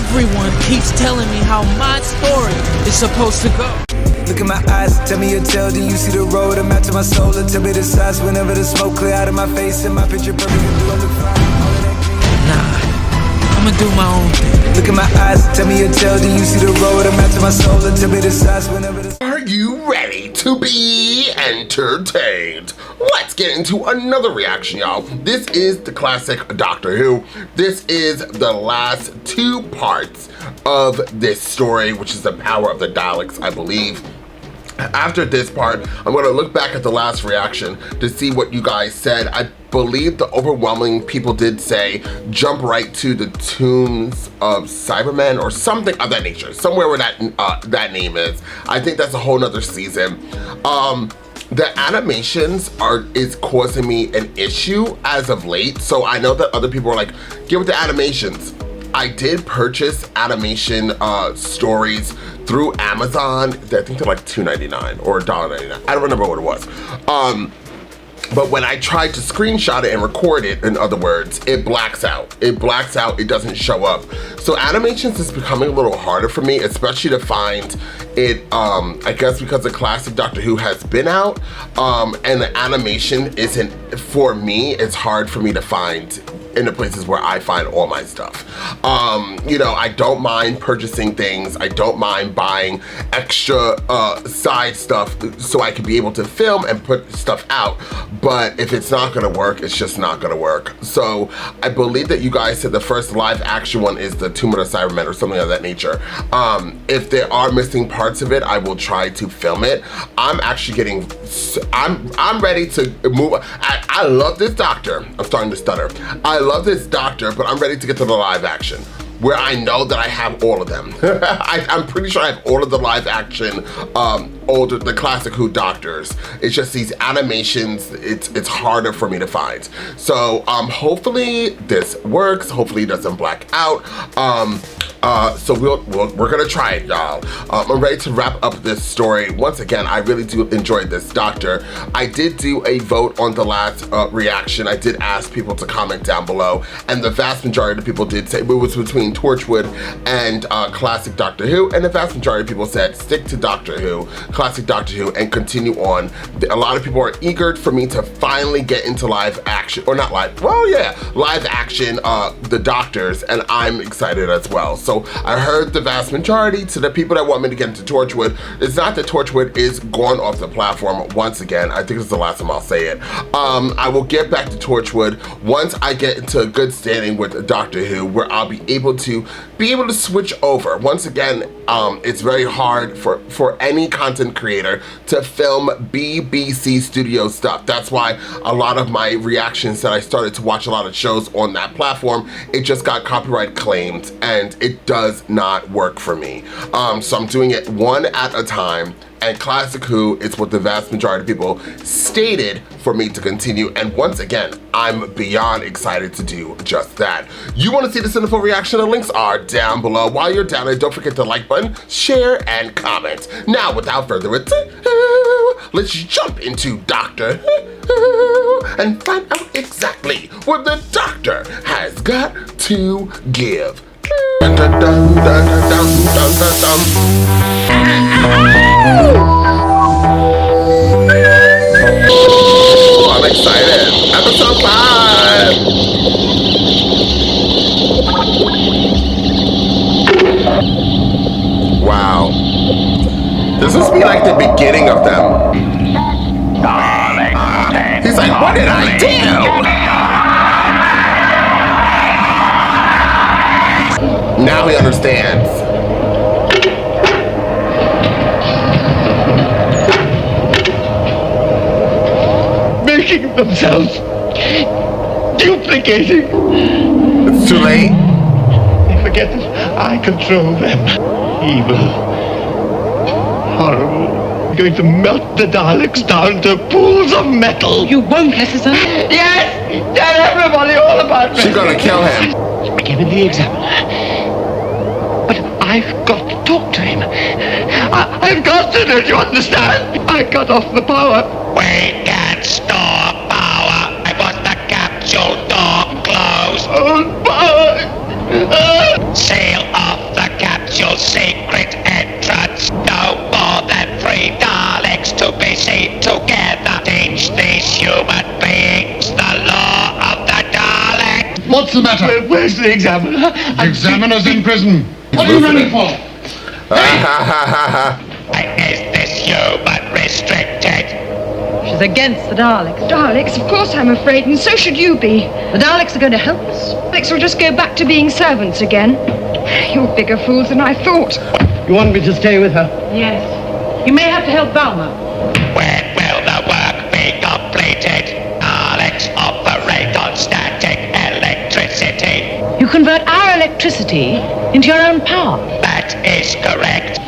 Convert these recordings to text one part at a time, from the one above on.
Everyone keeps telling me how my story is supposed to go. Look in my eyes, tell me your tale, then you see the road. I'm out to my soul, and tell me the size whenever the smoke clear out of my face. And my picture perfect, you do look fine. Nah, I'ma do my own thing. Look in my eyes, tell me your tale, then you see the road. I'm out to my soul, and tell me the size whenever the... Are you ready to be entertained? Let's get into another reaction, y'all. This is the classic Doctor Who. This is the last 2 parts of this story, which is the power of the Daleks, I believe. After this part, I'm gonna look back at the last reaction to see what you guys said. I believe the overwhelming people did say, jump right to the tombs of Cybermen or something of that nature, somewhere where that name is. I think that's a whole nother season. The animations is causing me an issue as of late. So I know that other people are like, get with the animations. I did purchase animation stories through Amazon. I think they're like $2.99 or $1.99. I don't remember what it was. But when I tried to screenshot it and record it, in other words, it blacks out. It blacks out, it doesn't show up. So animations is becoming a little harder for me, especially to find it, I guess because the classic Doctor Who has been out, and the animation isn't, for me, it's hard for me to find in the places where I find all my stuff. You know, I don't mind purchasing things. I don't mind buying extra side stuff so I can be able to film and put stuff out. But if it's not gonna work, it's just not gonna work. So I believe that you guys said the first live action one is the Tomb of the Cybermen or something of that nature. If there are missing parts of it, I will try to film it. I'm actually getting, I'm ready to move. I love this Doctor. I'm starting to stutter. I love this Doctor, but I'm ready to get to the live action, where I know that I have all of them. I'm pretty sure I have all of the live action, the classic Who Doctors. It's just these animations, it's harder for me to find. So hopefully this works. Hopefully it doesn't black out. So we're gonna try it, y'all. I'm ready to wrap up this story. Once again, I really do enjoy this Doctor. I did do a vote on the last reaction. I did ask people to comment down below, and the vast majority of people did say it was between Torchwood and classic Doctor Who, and the vast majority of people said stick to Doctor Who, classic Doctor Who, and continue on. A lot of people are eager for me to finally get into live action, or not live, well yeah, live action, the Doctors, and I'm excited as well. So I heard the vast majority. To the people that want me to get into Torchwood, it's not that Torchwood is gone off the platform once again. I think it's the last time I'll say it. I will get back to Torchwood once I get into a good standing with Doctor Who, where I'll be able to switch over. Once again, it's very hard for any content creator to film BBC studio stuff. That's why a lot of my reactions that I started to watch a lot of shows on that platform, it just got copyright claimed, and it does not work for me. So I'm doing it one at a time, and classic Who is what the vast majority of people stated for me to continue. And once again, I'm beyond excited to do just that. You wanna see the Cinephobe reaction? The links are down below. While you're down there, don't forget the like button, share, and comment. Now, without further ado, let's jump into Doctor Who and find out exactly what the Doctor has got to give. Dun, dun, dun, dun, dun, dun, dun, dun. Oh, I'm excited. Episode 5. Wow. This must be like the beginning of them. He's like, what did I do? Now he understands. Making themselves, duplicating. It's too late. They forget that I control them. Evil. Horrible. I'm going to melt the Daleks down to pools of metal. You won't, Lesterson. Yes! Tell everybody all about me. She's gonna kill him. It's beginning the Examiner. But I've got to talk to him. I've got to, don't you understand? I cut off the power. We can't store power. I want the capsule door closed. Oh, power! Seal off the Examiner. The Examiner's in prison. What are you running for? Is this human restricted? She's against the Daleks. Daleks, of course I'm afraid, and so should you be. The Daleks are going to help us. Daleks will just go back to being servants again. You're bigger fools than I thought. You want me to stay with her? Yes. You may have to help Balmer. When will the work be completed? Daleks operate on static electricity. You convert our electricity into your own power. That is correct.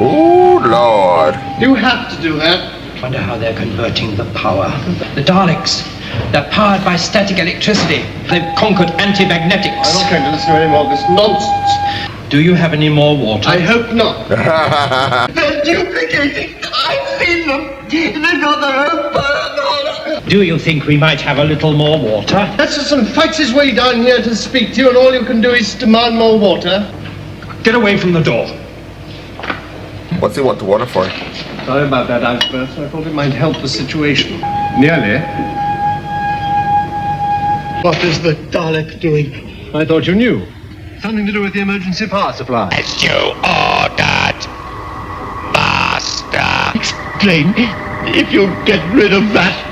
Oh, Lord. You have to do that. Wonder how they're converting the power. The Daleks. They're powered by static electricity. They've conquered anti-magnetics. I'm not going to listen to any more of this nonsense. Do you have any more water? I hope not. They're duplicating. I've seen them. They've got their own power. Do you think we might have a little more water? Lesterson fights his way down here to speak to you, and all you can do is demand more water. Get away from the door. What's he want the water for? Sorry about that outburst. I thought it might help the situation. Nearly. What is the Dalek doing? I thought you knew. Something to do with the emergency power supply. As you ordered, Master. Explain. If you get rid of that.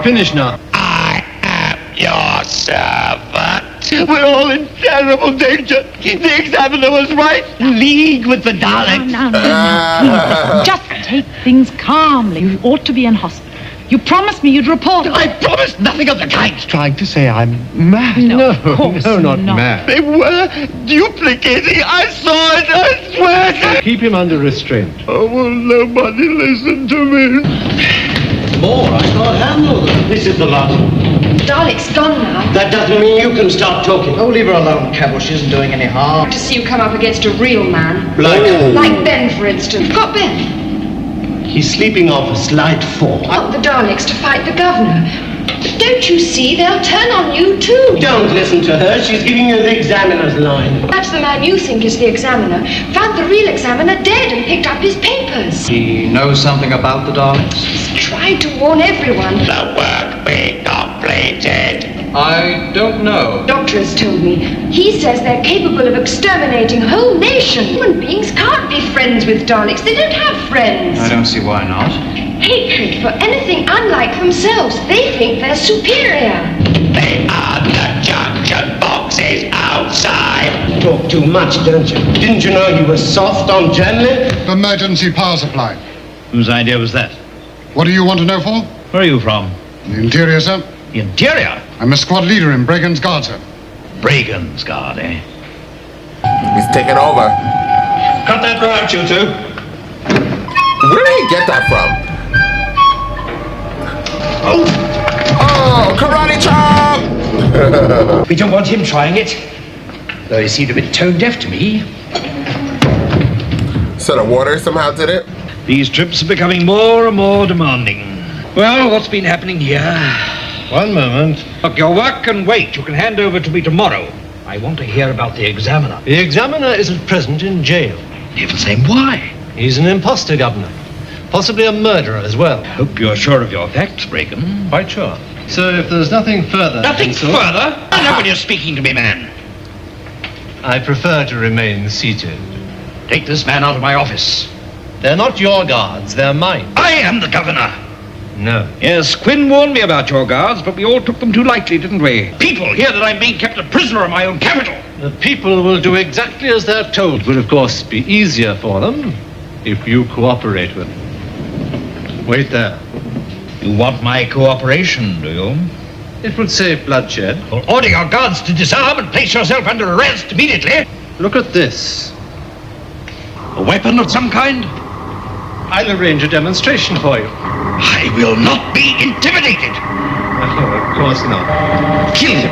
Finish now. I am your servant. We're all in terrible danger. The Examiner was right. League with the Daleks. No. Just take things calmly. You ought to be in hospital. You promised me you'd report. I promised nothing of the kind. Trying to say I'm mad. No, of course not mad. They were duplicating. I saw it. I swear. Keep him under restraint. Oh, will nobody listen to me? More, I can't handle them. This is the lot. Dalek's gone now. That doesn't mean you can start talking. Oh, leave her alone, Cabell. She isn't doing any harm. To see you come up against a real man. Like Ben, for instance. Got Ben. He's sleeping off a slight 4. Want the Daleks to fight the governor. But don't you see, they'll turn on you too. Don't listen to her. She's giving you the Examiner's line. That's the man you think is the Examiner. Found the real Examiner dead and picked up his papers. He knows something about the Daleks? He's tried to warn everyone. The work be completed. I don't know. Doctor has told me. He says they're capable of exterminating whole nations. Human beings can't be friends with Daleks. They don't have friends. I don't see why not. Hatred for anything unlike themselves. They think they're superior. They are the junction boxes outside. Talk too much, don't you? Didn't you know you were soft on Janley? Emergency power supply. Whose idea was that? What do you want to know for? Where are you from? The interior, sir. The interior? I'm a squad leader in Bregan's Guard, sir. Bregan's Guard, eh? He's taking over. Cut that out, you two. Where did he get that from? Oh, karate chop! We don't want him trying it. Though he seemed a bit tone deaf to me. So the water somehow did it? These trips are becoming more and more demanding. Well, what's been happening here? One moment. Look, your work can wait. You can hand over to me tomorrow. I want to hear about the Examiner. The Examiner is at present in jail. Never saying why. He's an imposter, Governor. Possibly a murderer as well. Hope you're sure of your facts, Bregan. Quite sure. So if there's nothing further... Nothing further? I know when you're speaking to me, man. I prefer to remain seated. Take this man out of my office. They're not your guards, they're mine. I am the governor. No. Yes, Quinn warned me about your guards, but we all took them too lightly, didn't we? People hear that I'm being kept a prisoner in my own capital. The people will do exactly as they're told. It would, of course, be easier for them if you cooperate with them. Wait there. You want my cooperation, do you? It would save bloodshed. Well, order your guards to disarm and place yourself under arrest immediately. Look at this. A weapon of some kind? I'll arrange a demonstration for you. I will not be intimidated. Oh, of course not. Kill him.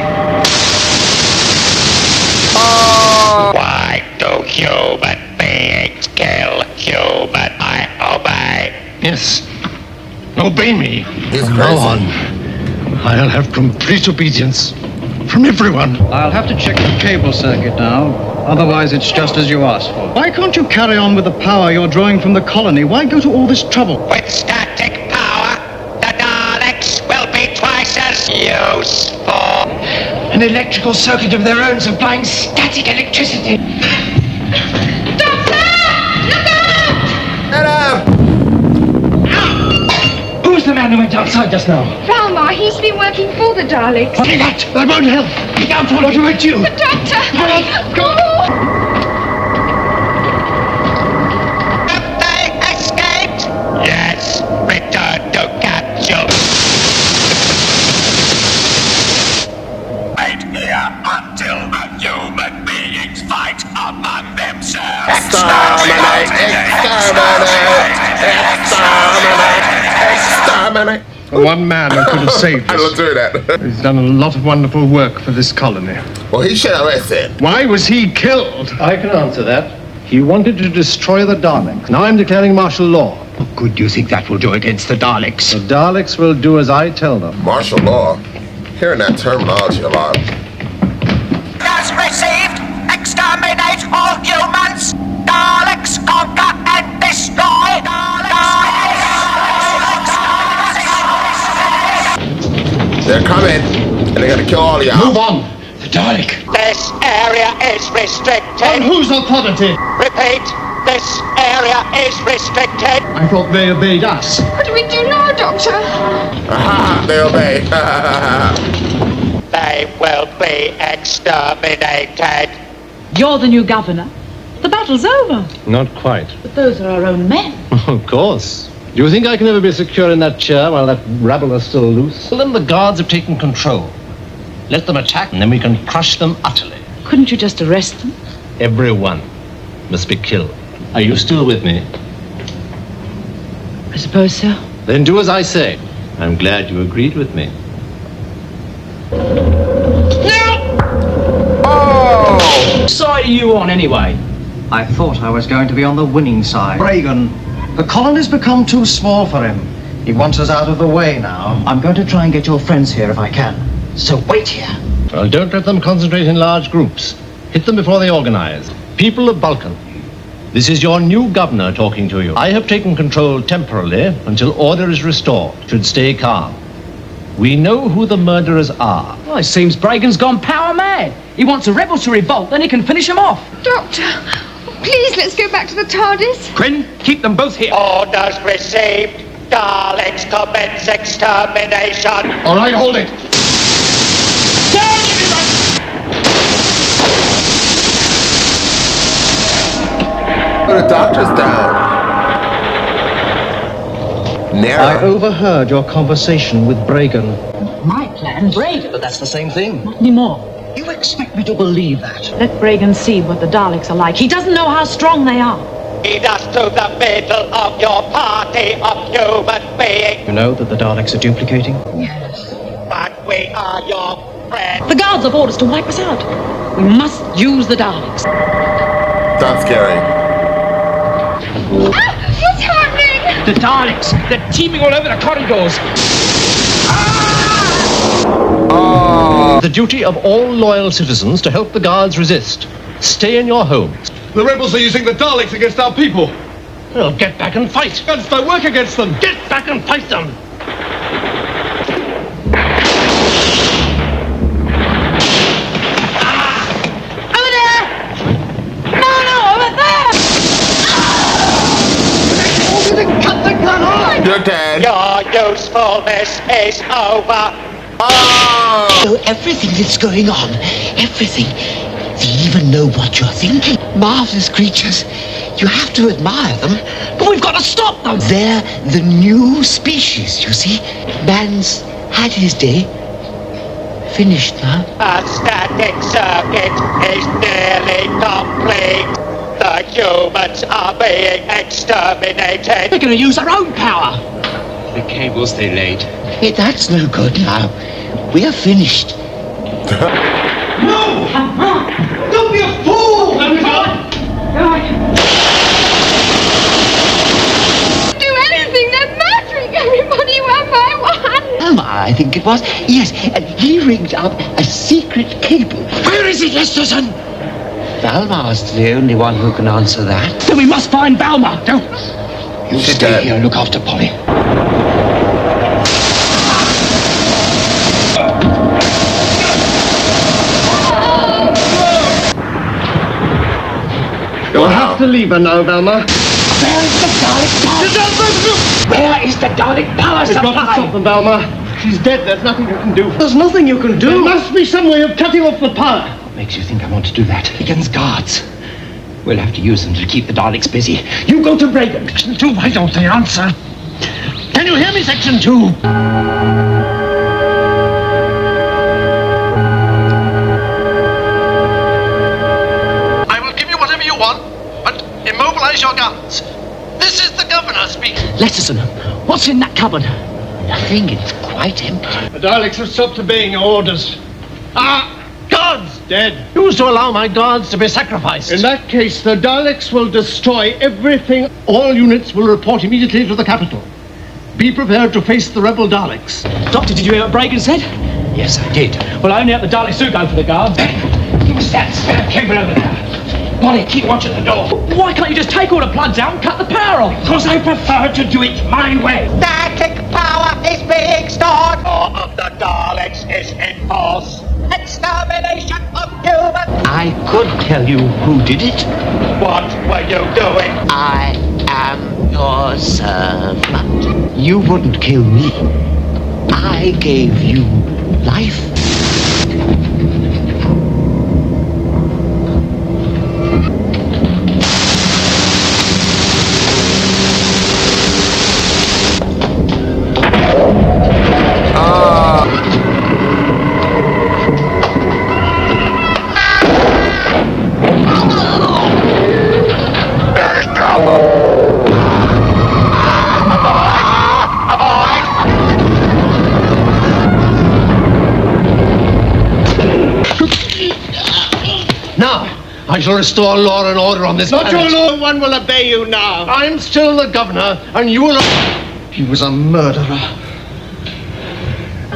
Why do human beings kill human? I obey. Yes. Obey me. He's From crazy. now on, I'll have complete obedience from everyone. I'll have to check the cable circuit now. Otherwise, it's just as you asked for. Why can't you carry on with the power you're drawing from the colony? Why go to all this trouble? With static power, the Daleks will be twice as useful. An electrical circuit of their own supplying static electricity. Doctor! Look out! Get up! Who's the man who went outside just now? Valmar, he's been working for the Daleks. Hey, that won't help. Look out for what you hurt you. But Doctor! Go. Have they escaped? Yes. Return to capsule. Wait here until the human beings fight among themselves. Exterminate! Exterminate! One man who could have saved I us. don't do that. He's done a lot of wonderful work for this colony. Well, he should have listened. Why was he killed? I can answer that. He wanted to destroy the Daleks. Now I'm declaring martial law. What good do you think that will do against the Daleks? The Daleks will do as I tell them. Martial law. Hearing that terminology a lot. Has received. Exterminate all humans. Daleks conquer and destroy. They're coming, and they're gonna kill all of y'all. Move on. The Dalek. This area is On restricted. whose authority? Repeat, this area is restricted. I thought they obeyed us. What do we do now, Doctor? Aha, they obey. They will be exterminated. You're the new governor. The battle's over. Not quite. But those are our own men. Of course. Do you think I can ever be secure in that chair while that rabble are still loose? Well, then the guards have taken control. Let them attack, and then we can crush them utterly. Couldn't you just arrest them? Everyone must be killed. Are you still with me? I suppose so. Then do as I say. I'm glad you agreed with me. Oh! Side are you on anyway? I thought I was going to be on the winning side. Reagan, the colony's become too small for him. He wants us out of the way now. I'm going to try and get your friends here if I can. So wait here. Well, don't let them concentrate in large groups. Hit them before they organize. People of Vulcan, this is your new governor talking to you. I have taken control temporarily until order is restored. Should stay calm. We know who the murderers are. Well, it seems Bragan's gone power mad. He wants the rebels to revolt, then he can finish them off. Doctor, please let's go back to the TARDIS. Quinn, keep them both here. Orders received. Daleks commence extermination. All right, hold it. Oh, the doctor's down. I Narrow. overheard your conversation with Bragan. My plan, Bragan. But that's the same thing. Not anymore. You expect me to believe that? Let Bragan see what the Daleks are like. He doesn't know how strong they are. Lead us to the middle of your party of human beings. You know that the Daleks are duplicating? But we are your friends. The guards have orders to wipe us out. We must use the Daleks. That's scary. What's happening? The Daleks, they're teeming all over the corridors. Oh! The duty of all loyal citizens to help the guards resist. Stay in your homes. The rebels are using the Daleks against our people. Well, get back and fight. Against their work against them. Get back and fight them. Over there! No, over there! Cut the gun off! You're dead. Your usefulness is over. Oh! Know everything that's going on. Everything. They even know what you're thinking. Marvelous creatures. You have to admire them. But we've got to stop them. They're the new species, you see. Man's had his day. Finished now. A static circuit is nearly complete. The humans are being exterminated. They're going to use our own power. The cables they laid. Hey, that's no good now. We're finished. No! Don't be a fool! Do anything, they're murdering everybody one by one. Alma, I think it was. Yes, and he rigged up a secret cable. Where is it, Lesterson? Valmar's the only one who can answer that. Then we must find Valmar. Don't. You stay here and look after Polly. have to leave her now, Velma. Where is the Dalek power? Where is the Dalek power We've supply? got to stop them, Velma. She's dead. There's nothing you can do. There's nothing you can do. There must be some way of cutting off the power. What makes you think I want to do that? Against guards. We'll have to use them to keep the Daleks busy. You go to Reagan. Section 2, why don't they answer? Can you hear me, Section 2? I will give you whatever you want, but immobilize your guns. This is the governor speaking. Lesterson, what's in that cupboard? Nothing, it's quite empty. The Daleks have stopped obeying your orders. Guards dead. Who's to allow my guards to be sacrificed? In that case, the Daleks will destroy everything. All units will report immediately to the capital. Be prepared to face the rebel Daleks. Doctor, did you hear what Bragan said? Yes, I did. Well, only up the Daleks do go for the guards. Who's that spare cable over there? Molly, keep watching the door. Why can't you just take all the plugs out and cut the power off? Because I prefer to do it my way. Static power is being stored. Law of the Daleks is in force. Extermination of humans. I could tell you who did it. What were you doing? I am your servant. You wouldn't kill me. I gave you life. I shall restore law and order on this planet. Not your law, no one will obey you now. I'm still the governor, and you will... He was a murderer.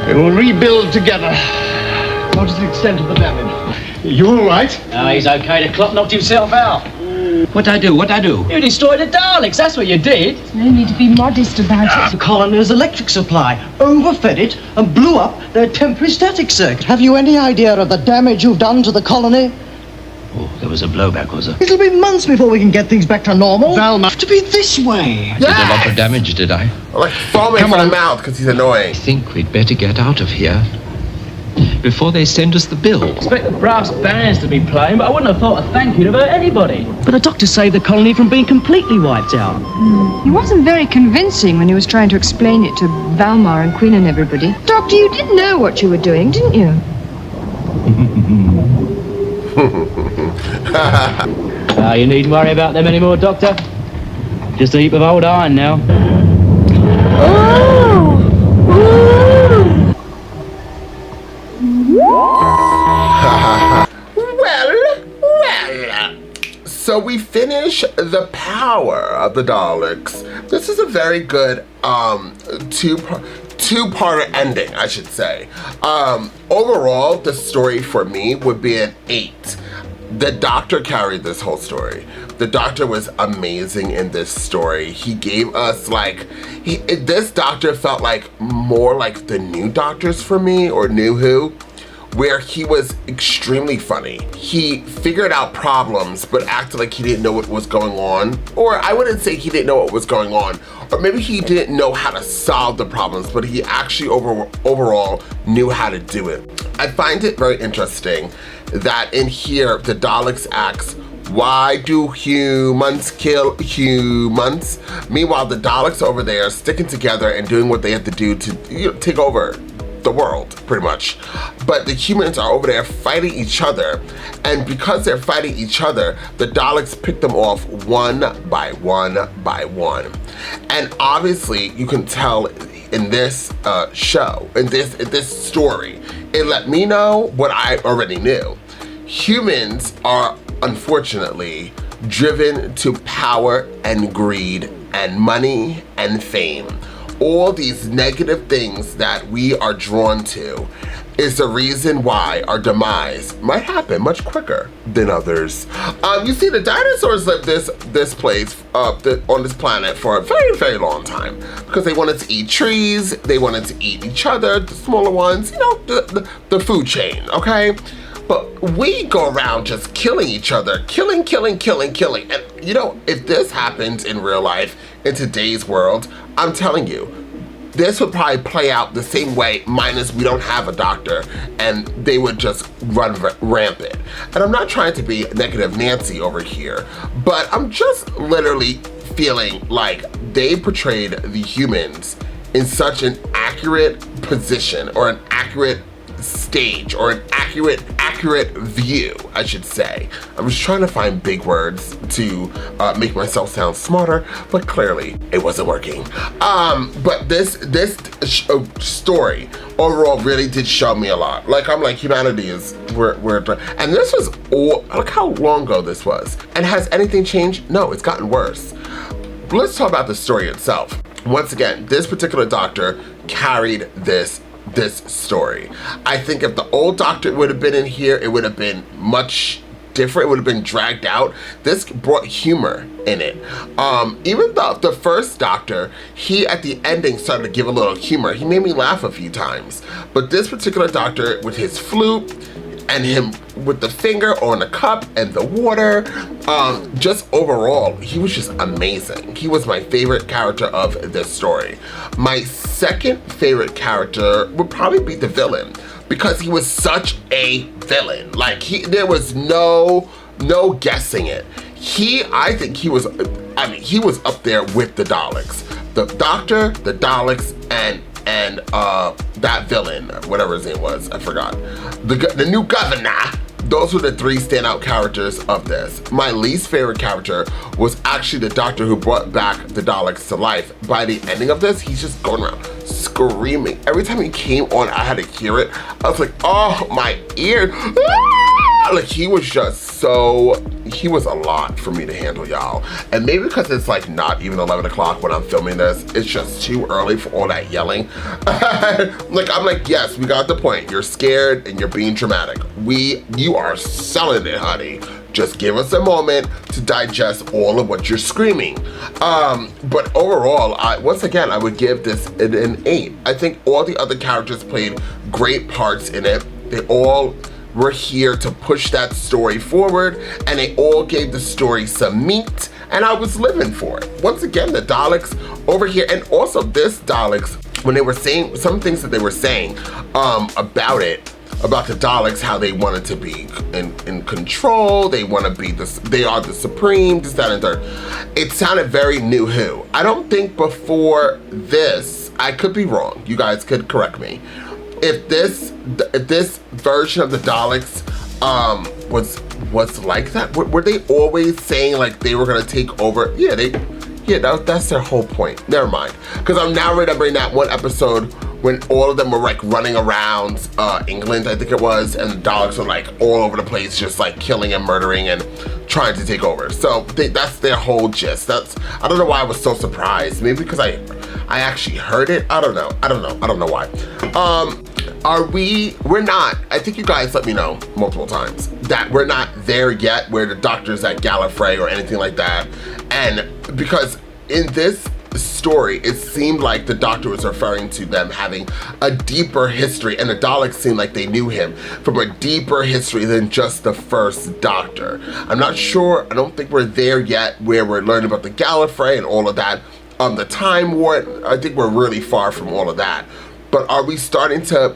We will rebuild together. What is the extent of the damage? You all right? Oh, he's okay. The clock knocked himself out. What'd I do? You destroyed the Daleks, that's what you did. No need to be modest about it. The colony's electric supply overfed it and blew up their temporary static circuit. Have you any idea of the damage you've done to the colony? Oh, there was a blowback, was there? It'll be months before we can get things back to normal. Velma. To be this way. I did a lot of damage, did I? Like foaming from the mouth because he's annoying. I think we'd better get out of here before they send us the bill. I expect the brass bands to be playing, but I wouldn't have thought a thank you to hurt anybody. But the doctor saved the colony from being completely wiped out. He wasn't very convincing when he was trying to explain it to Valmar and Queen and everybody. Doctor, you did know what you were doing, didn't you? You needn't worry about them anymore, Doctor. Just a heap of old iron now. Well. So we finish the power of the Daleks. This is a very good two-part ending, I should say. Overall, the story for me would be an 8. The Doctor carried this whole story. The Doctor was amazing in this story. He gave us this Doctor felt like more like the New Doctors for me, or New Who, where he was extremely funny. He figured out problems, but acted like he didn't know what was going on. Or I wouldn't say he didn't know what was going on, or maybe he didn't know how to solve the problems, but he actually overall knew how to do it. I find it very interesting that in here, the Daleks asks, why do humans kill humans? Meanwhile, the Daleks over there sticking together and doing what they have to do to take over the world, pretty much. But the humans are over there fighting each other, and because they're fighting each other, the Daleks pick them off one by one by one. And obviously, you can tell in this show, in this story, it let me know what I already knew. Humans are, unfortunately, driven to power and greed and money and fame. All these negative things that we are drawn to is the reason why our demise might happen much quicker than others. You see, the dinosaurs lived this place on this planet for a very, very long time because they wanted to eat trees, they wanted to eat each other, the smaller ones, you know, the food chain, okay? But we go around just killing each other, killing, and you know, if this happens in real life, in today's world, I'm telling you, this would probably play out the same way, minus we don't have a doctor, and they would just run rampant. And I'm not trying to be negative Nancy over here, but I'm just literally feeling like they portrayed the humans in such an accurate position, or an accurate stage, or an accurate view, I should say. I was trying to find big words to make myself sound smarter, but clearly it wasn't working. But this story overall really did show me a lot. Like, I'm like, humanity is where and this was all, look how long ago this was. And has anything changed? No, it's gotten worse. Let's talk about the story itself. Once again, this particular doctor carried this story. I think if the old doctor would have been in here, it would have been much different. It would have been dragged out. This brought humor in it. Even the first doctor, he at the ending started to give a little humor. He made me laugh a few times. But this particular doctor, with his flute and him with the finger on the cup and the water, just overall, he was just amazing. He was my favorite character of this story. My second favorite character would probably be the villain, because he was such a villain. Like, there was no guessing it. I think he was up there with the Daleks. The Doctor, the Daleks, and that villain, whatever his name was, I forgot. The new governor. Those were the three standout characters of this. My least favorite character was actually the doctor who brought back the Daleks to life. By the ending of this, he's just going around screaming. Every time he came on, I had to hear it. I was like, oh, my ear. Ah! Like, he was a lot for me to handle, y'all. And maybe because it's like not even 11 o'clock when I'm filming this, it's just too early for all that yelling. I'm like, yes, we got the point. You're scared and you're being dramatic. You are selling it, honey. Just give us a moment to digest all of what you're screaming. But overall, once again, I would give this an 8. I think all the other characters played great parts in it. They all were here to push that story forward, and they all gave the story some meat, and I was living for it. Once again, the Daleks over here, and also this Daleks, when they were saying some things that they were saying about the Daleks, how they wanted to be in control, they want to be they are the supreme, this, that, and third. It sounded very New Who. I don't think before this, I could be wrong, you guys could correct me, if this version of the Daleks was like that. Were they always saying like they were gonna take over? Yeah, that's their whole point. Never mind, because I'm now remembering that one episode when all of them were like running around England, I think it was, and the Daleks were like all over the place, just like killing and murdering and trying to take over. So that's their whole gist. I don't know why I was so surprised. Maybe because I actually heard it. I don't know why. We're not, I think you guys let me know multiple times that we're not there yet where the Doctor's at Gallifrey or anything like that. And because in this story, it seemed like the Doctor was referring to them having a deeper history, and the Daleks seemed like they knew him from a deeper history than just the first Doctor. I'm not sure, I don't think we're there yet where we're learning about the Gallifrey and all of that. The Time War, I think we're really far from all of that. But are we starting to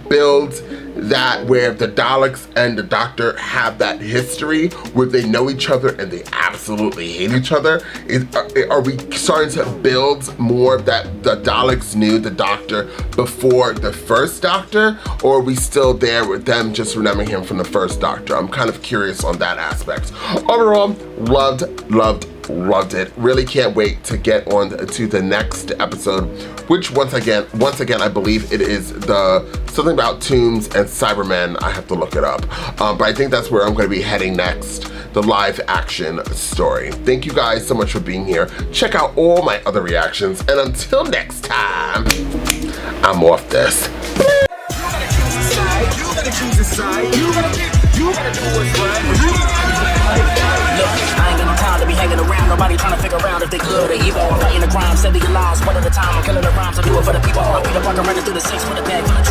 build that where the Daleks and the Doctor have that history where they know each other and they absolutely hate each other? Are we starting to build more that the Daleks knew the Doctor before the first Doctor? Or are we still there with them just remembering him from the first Doctor? I'm kind of curious on that aspect. Overall, loved it. Really can't wait to get on to the next episode, which once again, I believe it is something about tombs and Cybermen. I have to look it up. But I think that's where I'm going to be heading next, the live action story. Thank you guys so much for being here. Check out all my other reactions. And until next time, I'm off this. You gotta choose a side. You gotta do what's right. Look, I ain't got no time to be hanging around. Nobody trying to figure out if they good or evil. I'm fighting the crime, steady your lives. One at a time, I'm killing the rhymes. I do it for the people. I'm Peter Parker running through the six with a bag full of